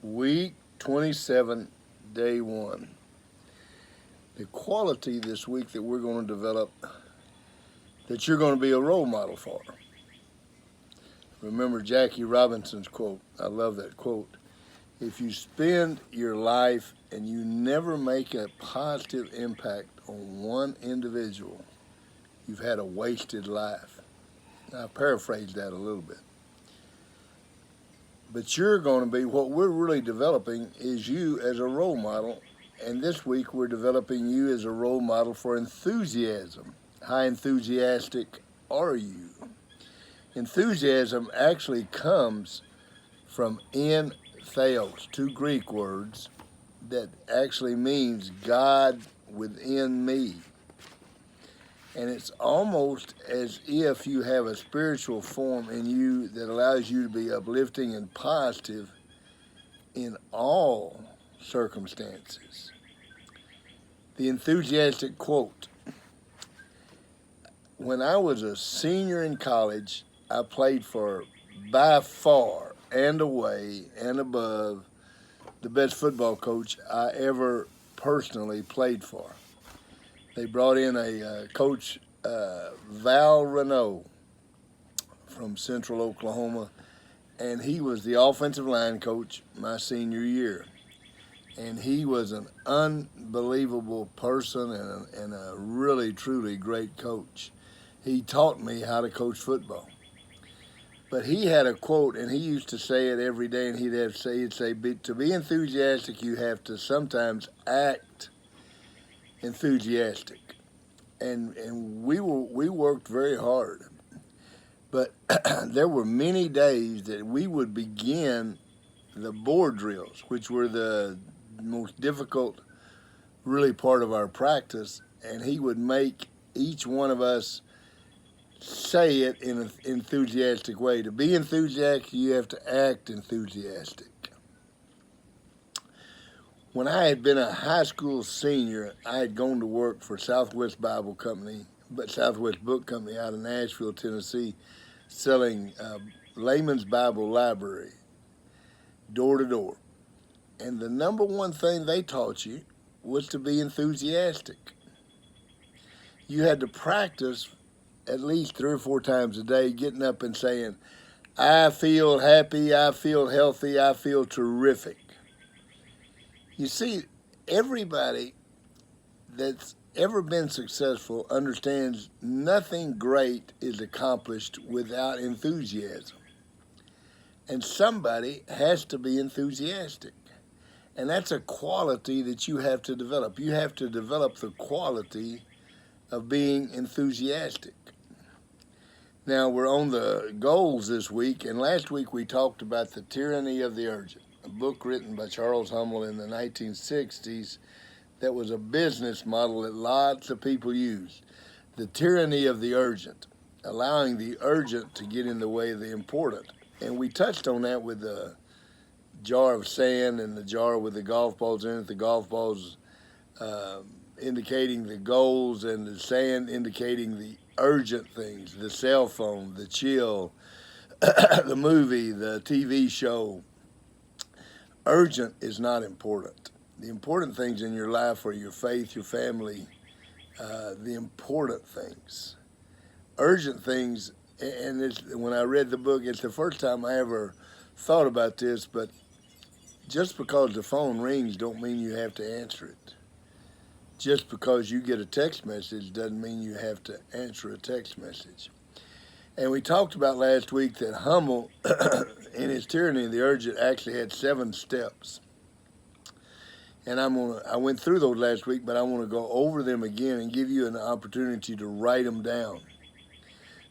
Week 27, day one. The quality this week that we're going to develop that you're going to be a role model for. Remember Jackie Robinson's quote. I love that quote. If you spend your life and you never make a positive impact on one individual, you've had a wasted life. I paraphrase that a little bit. But you're going to be, what we're really developing is you as a role model. And this week we're developing you as a role model for enthusiasm. How enthusiastic are you? Enthusiasm actually comes from theos, two Greek words that actually means God within me. And it's almost as if you have a spiritual form in you that allows you to be uplifting and positive in all circumstances. The enthusiastic quote. When I was a senior in college, I played for, by far and away and above, the best football coach I ever personally played for. They brought in a coach, Val Renault, from Central Oklahoma, and he was the offensive line coach my senior year. And he was an unbelievable person and a really, truly great coach. He taught me how to coach football. But he had a quote, and he used to say it every day, and he'd say, to be enthusiastic, you have to sometimes act enthusiastic. And we worked very hard. But there were many days that we would begin the board drills, which were the most difficult, really, part of our practice, and he would make each one of us say it in an enthusiastic way. To be enthusiastic, you have to act enthusiastic. When I had been a high school senior, I had gone to work for Southwest Book Company out of Nashville, Tennessee, selling Layman's Bible Library, door to door. And the number one thing they taught you was to be enthusiastic. You had to practice at least 3 or 4 times a day, getting up and saying, I feel happy, I feel healthy, I feel terrific. You see, everybody that's ever been successful understands nothing great is accomplished without enthusiasm. And somebody has to be enthusiastic. And that's a quality that you have to develop. You have to develop the quality of being enthusiastic. Now, we're on the goals this week, and last week we talked about The Tyranny of the Urgent, a book written by Charles Hummel in the 1960s that was a business model that lots of people used. The tyranny of the urgent, allowing the urgent to get in the way of the important. And we touched on that with the jar of sand and the jar with the golf balls in it, the golf balls indicating the goals and the sand indicating the urgent things, the cell phone, the chill, the movie, the TV show. Urgent is not important. The important things in your life are your faith, your family, the important things. Urgent things, and when I read the book, it's the first time I ever thought about this, but just because the phone rings don't mean you have to answer it. Just because you get a text message doesn't mean you have to answer a text message. And we talked about last week that Hummel, in his Tyranny of the Urgent, actually had 7 steps. And I went through those last week, but I want to go over them again and give you an opportunity to write them down.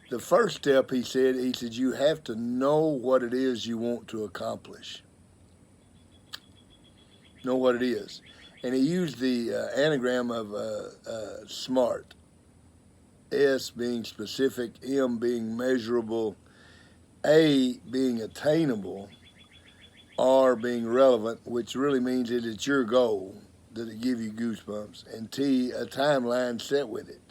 The first step, he said, you have to know what it is you want to accomplish. Know what it is. And he used the anagram of SMART. S being specific, M being measurable, A being attainable, R being relevant, which really means that it's your goal, that it give you goosebumps, and T, a timeline set with it.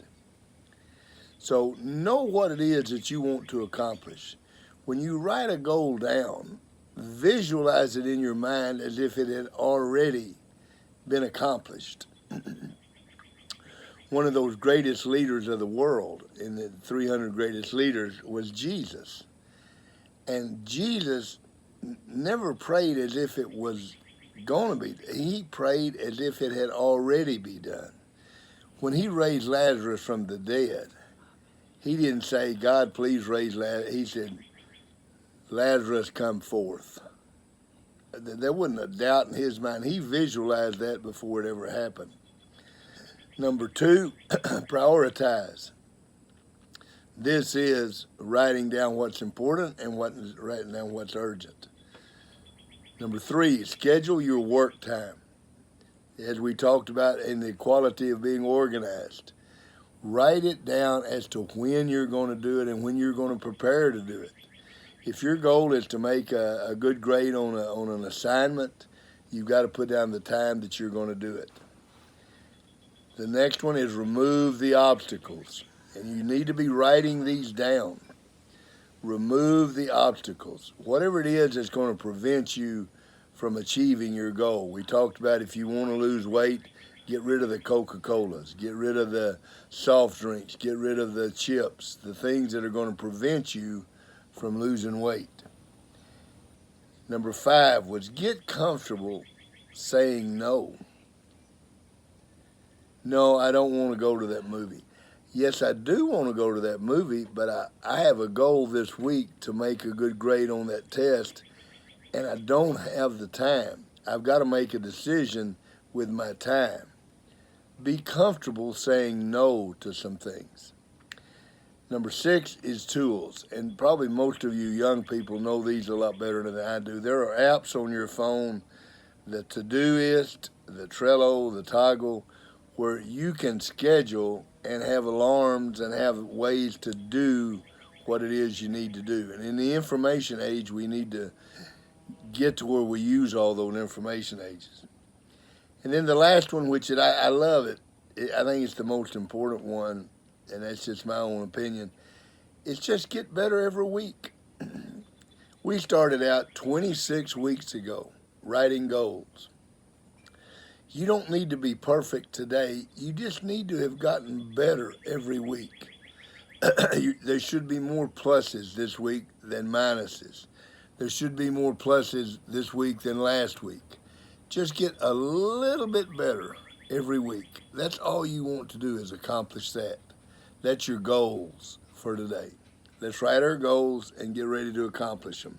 So know what it is that you want to accomplish. When you write a goal down, visualize it in your mind as if it had already been accomplished. One of those greatest leaders of the world, in the 300 greatest leaders, was Jesus. And Jesus never prayed as if it was going to be. He prayed as if it had already been done. When he raised Lazarus from the dead, he didn't say, God, please raise Lazarus. He said, Lazarus, come forth. There wasn't a doubt in his mind. He visualized that before it ever happened. Number two, prioritize. This is writing down what's important and writing down what's urgent. Number three, schedule your work time. As we talked about in the quality of being organized, write it down as to when you're going to do it and when you're going to prepare to do it. If your goal is to make a good grade on an assignment, you've got to put down the time that you're going to do it. The next one is remove the obstacles. And you need to be writing these down. Remove the obstacles. Whatever it is that's going to prevent you from achieving your goal. We talked about if you want to lose weight, get rid of the Coca-Colas, get rid of the soft drinks, get rid of the chips, the things that are going to prevent you from losing weight. Number five was get comfortable saying no. No, I don't want to go to that movie. Yes, I do want to go to that movie, but I have a goal this week to make a good grade on that test, and I don't have the time. I've got to make a decision with my time. Be comfortable saying no to some things. Number six is tools, and probably most of you young people know these a lot better than I do. There are apps on your phone, the Todoist, the Trello, the Toggle, where you can schedule and have alarms and have ways to do what it is you need to do. And in the information age, we need to get to where we use all those information ages. And then the last one, which I love it, I think it's the most important one, and that's just my own opinion, is just get better every week. We started out 26 weeks ago writing goals. You don't need to be perfect today. You just need to have gotten better every week. There should be more pluses this week than minuses. There should be more pluses this week than last week. Just get a little bit better every week. That's all you want to do is accomplish that. That's your goals for today. Let's write our goals and get ready to accomplish them.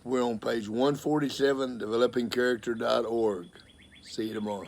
We're on page 147, developingcharacter.org. See you tomorrow.